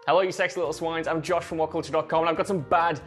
Hello you sexy little swines, I'm Josh from WhatCulture.com and I've got some bad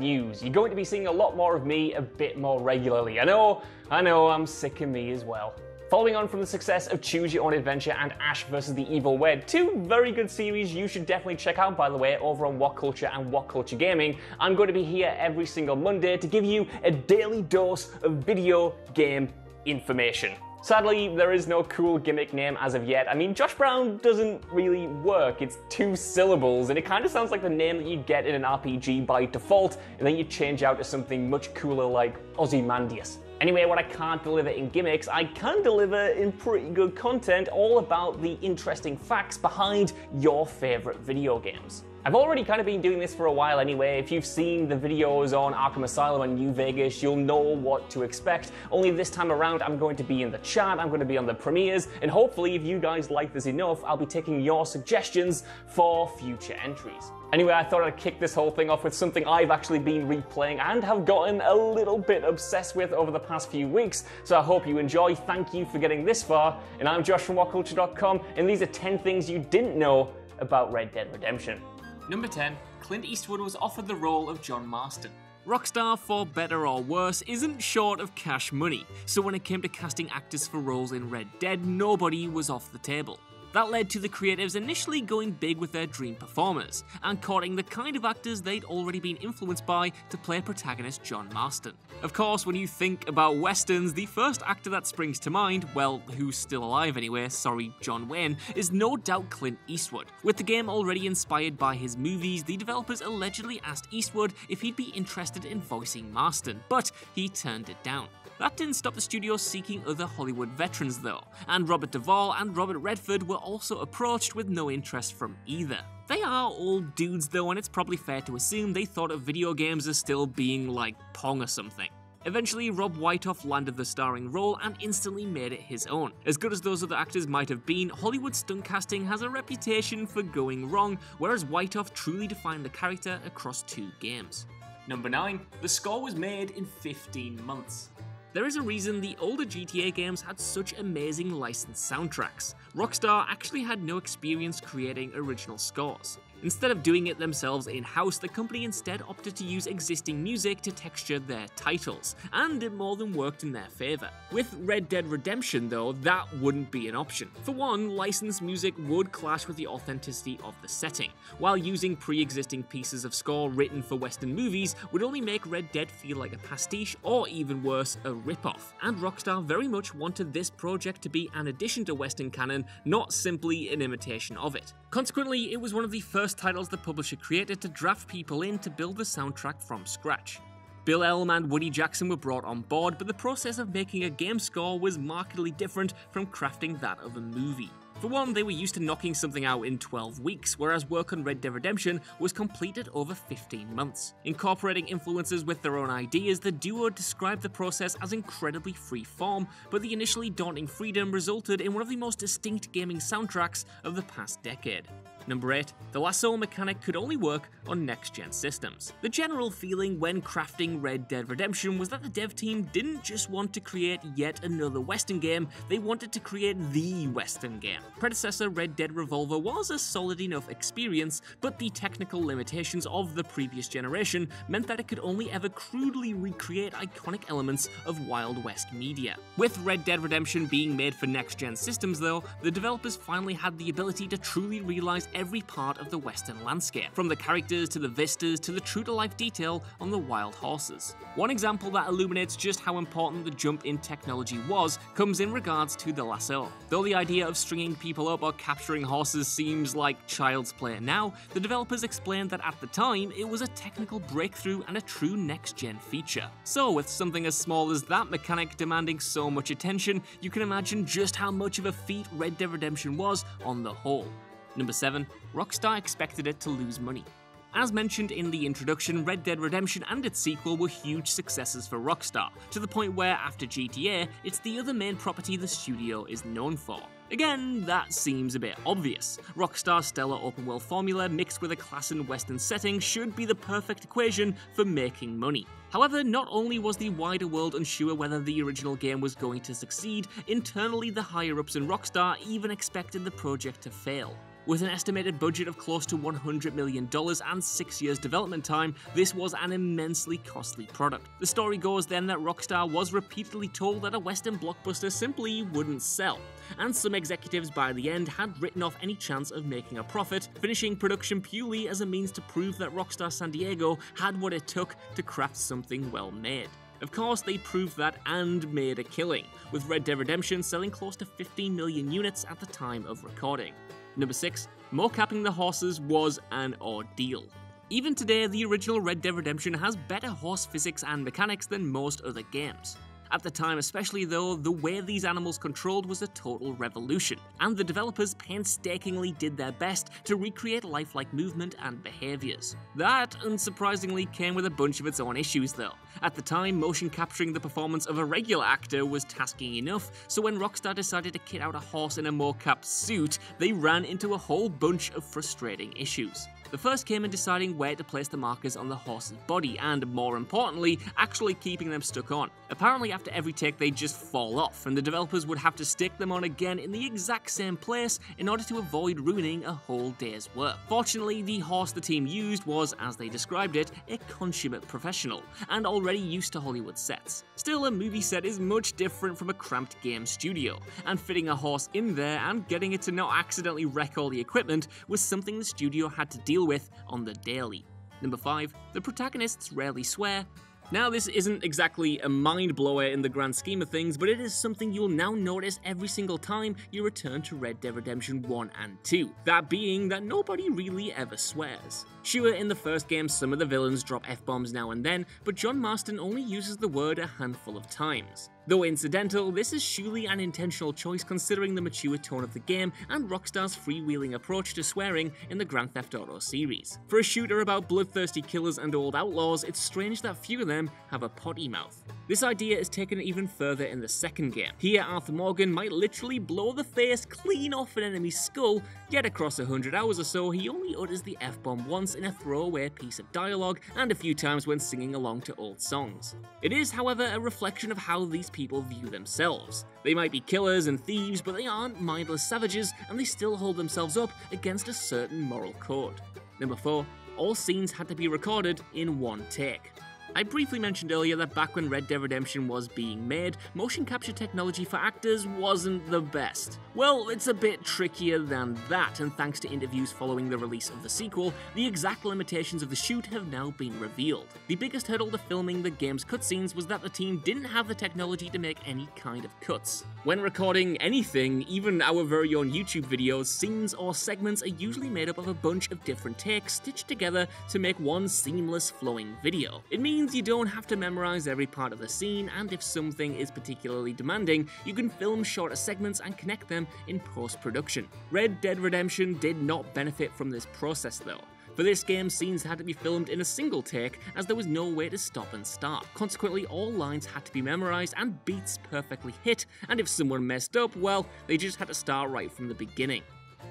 news. You're going to be seeing a lot more of me a bit more regularly. I know, I'm sick of me as well. Following on from the success of Choose Your Own Adventure and Ash vs. the Evil Wed, two very good series you should definitely check out, by the way, over on WhatCulture and WhatCulture Gaming, I'm going to be here every single Monday to give you a daily dose of video game information. Sadly, there is no cool gimmick name as of yet. I mean, Josh Brown doesn't really work. It's 2 syllables, and it kind of sounds like the name that you'd get in an RPG by default, and then you change out to something much cooler like Ozymandias. Anyway, what I can't deliver in gimmicks, I can deliver in pretty good content all about the interesting facts behind your favorite video games. I've already kind of been doing this for a while anyway. If you've seen the videos on Arkham Asylum and New Vegas, you'll know what to expect. Only this time around, I'm going to be in the chat, I'm going to be on the premieres, and hopefully if you guys like this enough, I'll be taking your suggestions for future entries. Anyway, I thought I'd kick this whole thing off with something I've actually been replaying and have gotten a little bit obsessed with over the past few weeks, so I hope you enjoy. Thank you for getting this far, and I'm Josh from WhatCulture.com, and these are 10 things you didn't know about Red Dead Redemption. Number 10. Clint Eastwood was offered the role of John Marston. Rockstar, for better or worse, isn't short of cash money, so when it came to casting actors for roles in Red Dead, nobody was off the table. That led to the creatives initially going big with their dream performers, and courting the kind of actors they'd already been influenced by to play protagonist John Marston. Of course, when you think about westerns, the first actor that springs to mind, well, who's still alive anyway, sorry John Wayne, is no doubt Clint Eastwood. With the game already inspired by his movies, the developers allegedly asked Eastwood if he'd be interested in voicing Marston, but he turned it down. That didn't stop the studio seeking other Hollywood veterans though, and Robert Duvall and Robert Redford were also approached with no interest from either. They are old dudes though, and it's probably fair to assume they thought of video games as still being like Pong or something. Eventually, Rob Whitehoff landed the starring role and instantly made it his own. As good as those other actors might have been, Hollywood stunt casting has a reputation for going wrong, whereas Whitehoff truly defined the character across 2 games. Number 9. The score was made in 15 months. There is a reason the older GTA games had such amazing licensed soundtracks. Rockstar actually had no experience creating original scores. Instead of doing it themselves in-house, the company instead opted to use existing music to texture their titles, and it more than worked in their favour. With Red Dead Redemption though, that wouldn't be an option. For one, licensed music would clash with the authenticity of the setting, while using pre-existing pieces of score written for Western movies would only make Red Dead feel like a pastiche, or even worse, a rip-off. And Rockstar very much wanted this project to be an addition to Western canon, not simply an imitation of it. Consequently, it was one of the first titles the publisher created to draft people in to build the soundtrack from scratch. Bill Elm and Woody Jackson were brought on board, but the process of making a game score was markedly different from crafting that of a movie. For one, they were used to knocking something out in 12 weeks, whereas work on Red Dead Redemption was completed over 15 months. Incorporating influences with their own ideas, the duo described the process as incredibly free-form, but the initially daunting freedom resulted in one of the most distinct gaming soundtracks of the past decade. Number 8. The lasso mechanic could only work on next-gen systems. The general feeling when crafting Red Dead Redemption was that the dev team didn't just want to create yet another Western game, they wanted to create the Western game. Predecessor Red Dead Revolver was a solid enough experience, but the technical limitations of the previous generation meant that it could only ever crudely recreate iconic elements of Wild West media. With Red Dead Redemption being made for next-gen systems though, the developers finally had the ability to truly realize every part of the Western landscape, from the characters to the vistas to the true-to-life detail on the wild horses. One example that illuminates just how important the jump in technology was comes in regards to the lasso. Though the idea of stringing people up or capturing horses seems like child's play now, the developers explained that at the time it was a technical breakthrough and a true next-gen feature. So with something as small as that mechanic demanding so much attention, you can imagine just how much of a feat Red Dead Redemption was on the whole. Number 7. Rockstar expected it to lose money. As mentioned in the introduction, Red Dead Redemption and its sequel were huge successes for Rockstar, to the point where after GTA, it's the other main property the studio is known for. Again, that seems a bit obvious. Rockstar's stellar open-world formula mixed with a class and western setting should be the perfect equation for making money. However, not only was the wider world unsure whether the original game was going to succeed, internally the higher-ups in Rockstar even expected the project to fail. With an estimated budget of close to $100 million and 6 years development time, this was an immensely costly product. The story goes then that Rockstar was repeatedly told that a Western blockbuster simply wouldn't sell, and some executives by the end had written off any chance of making a profit, finishing production purely as a means to prove that Rockstar San Diego had what it took to craft something well made. Of course, they proved that and made a killing, with Red Dead Redemption selling close to 15 million units at the time of recording. Number 6. Mo-capping the horses was an ordeal. Even today, the original Red Dead Redemption has better horse physics and mechanics than most other games. At the time especially though, the way these animals controlled was a total revolution, and the developers painstakingly did their best to recreate lifelike movement and behaviours. That, unsurprisingly, came with a bunch of its own issues though. At the time, motion capturing the performance of a regular actor was tasking enough, so when Rockstar decided to kit out a horse in a mocap suit, they ran into a whole bunch of frustrating issues. The first came in deciding where to place the markers on the horse's body and, more importantly, actually keeping them stuck on. Apparently after every take they'd just fall off, and the developers would have to stick them on again in the exact same place in order to avoid ruining a whole day's work. Fortunately, the horse the team used was, as they described it, a consummate professional, and already used to Hollywood sets. Still, a movie set is much different from a cramped game studio, and fitting a horse in there and getting it to not accidentally wreck all the equipment was something the studio had to deal with on the daily. Number 5. The protagonists rarely swear. Now, this isn't exactly a mind-blower in the grand scheme of things, but it is something you'll now notice every single time you return to Red Dead Redemption 1 and 2. That being that nobody really ever swears. Sure, in the first game some of the villains drop F-bombs now and then, but John Marston only uses the word a handful of times. Though incidental, this is surely an intentional choice considering the mature tone of the game and Rockstar's freewheeling approach to swearing in the Grand Theft Auto series. For a shooter about bloodthirsty killers and old outlaws, it's strange that few of them have a potty mouth. This idea is taken even further in the second game. Here, Arthur Morgan might literally blow the face clean off an enemy's skull, yet across 100 hours or so, he only utters the F-bomb once in a throwaway piece of dialogue and a few times when singing along to old songs. It is, however, a reflection of how these people view themselves. They might be killers and thieves, but they aren't mindless savages, and they still hold themselves up against a certain moral code. Number 4. All scenes had to be recorded in one take. I briefly mentioned earlier that back when Red Dead Redemption was being made, motion capture technology for actors wasn't the best. Well, it's a bit trickier than that, and thanks to interviews following the release of the sequel, the exact limitations of the shoot have now been revealed. The biggest hurdle to filming the game's cutscenes was that the team didn't have the technology to make any kind of cuts. When recording anything, even our very own YouTube videos, scenes or segments are usually made up of a bunch of different takes stitched together to make one seamless flowing video. It means you don't have to memorize every part of the scene, and if something is particularly demanding, you can film shorter segments and connect them in post-production. Red Dead Redemption did not benefit from this process though. For this game, scenes had to be filmed in a single take as there was no way to stop and start. Consequently, all lines had to be memorized and beats perfectly hit, and if someone messed up, well, they just had to start right from the beginning.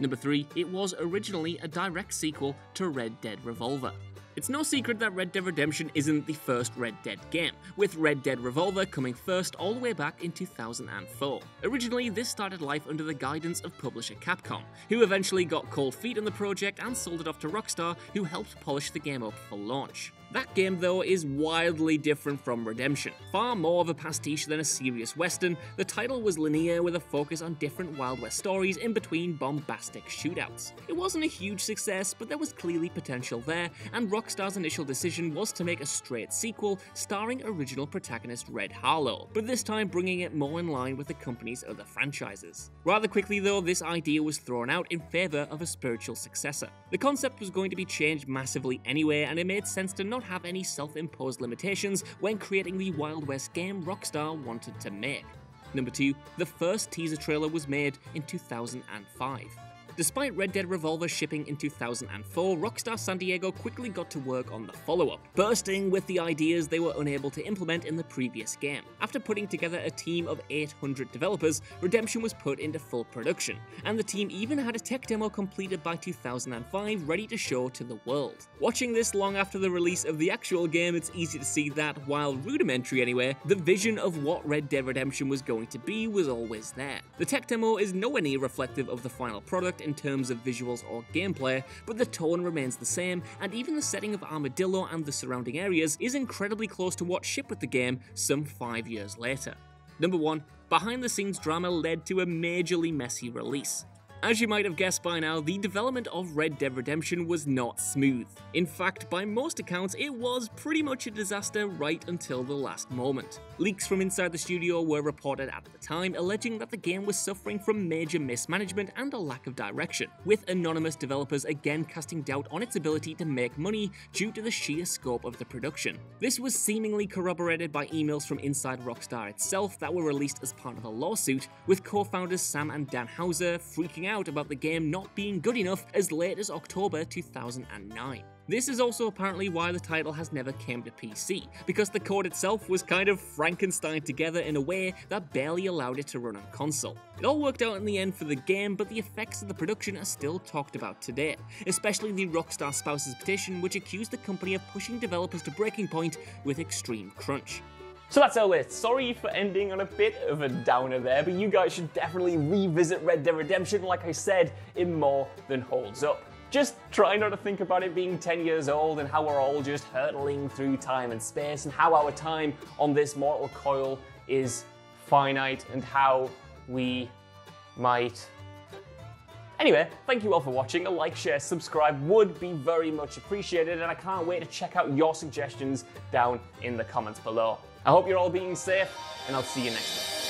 Number 3, it was originally a direct sequel to Red Dead Revolver. It's no secret that Red Dead Redemption isn't the first Red Dead game, with Red Dead Revolver coming first all the way back in 2004. Originally, this started life under the guidance of publisher Capcom, who eventually got cold feet on the project and sold it off to Rockstar, who helped polish the game up for launch. That game, though, is wildly different from Redemption. Far more of a pastiche than a serious western, the title was linear with a focus on different Wild West stories in between bombastic shootouts. It wasn't a huge success, but there was clearly potential there, and Rockstar's initial decision was to make a straight sequel starring original protagonist Red Harlow, but this time bringing it more in line with the company's other franchises. Rather quickly, though, this idea was thrown out in favour of a spiritual successor. The concept was going to be changed massively anyway, and it made sense to not have any self-imposed limitations when creating the Wild West game Rockstar wanted to make. Number 2, the first teaser trailer was made in 2005. Despite Red Dead Revolver shipping in 2004, Rockstar San Diego quickly got to work on the follow-up, bursting with the ideas they were unable to implement in the previous game. After putting together a team of 800 developers, Redemption was put into full production, and the team even had a tech demo completed by 2005 ready to show to the world. Watching this long after the release of the actual game, it's easy to see that, while rudimentary anyway, the vision of what Red Dead Redemption was going to be was always there. The tech demo is nowhere near reflective of the final product in terms of visuals or gameplay, but the tone remains the same, and even the setting of Armadillo and the surrounding areas is incredibly close to what shipped with the game some 5 years later. Number 1. Behind-the-scenes drama led to a majorly messy release. As you might have guessed by now, the development of Red Dead Redemption was not smooth. In fact, by most accounts, it was pretty much a disaster right until the last moment. Leaks from inside the studio were reported at the time, alleging that the game was suffering from major mismanagement and a lack of direction, with anonymous developers again casting doubt on its ability to make money due to the sheer scope of the production. This was seemingly corroborated by emails from inside Rockstar itself that were released as part of a lawsuit, with co-founders Sam and Dan Houser freaking out about the game not being good enough as late as October 2009. This is also apparently why the title has never came to PC, because the code itself was kind of Frankenstein together in a way that barely allowed it to run on console. It all worked out in the end for the game, but the effects of the production are still talked about today, especially the Rockstar Spouses petition, which accused the company of pushing developers to breaking point with extreme crunch. So that's our list. Sorry for ending on a bit of a downer there, but you guys should definitely revisit Red Dead Redemption. Like I said, it more than holds up. Just try not to think about it being 10 years old and how we're all just hurtling through time and space, and how our time on this mortal coil is finite, and how we might... Anyway, thank you all for watching. A like, share, subscribe would be very much appreciated, and I can't wait to check out your suggestions down in the comments below. I hope you're all being safe, and I'll see you next time.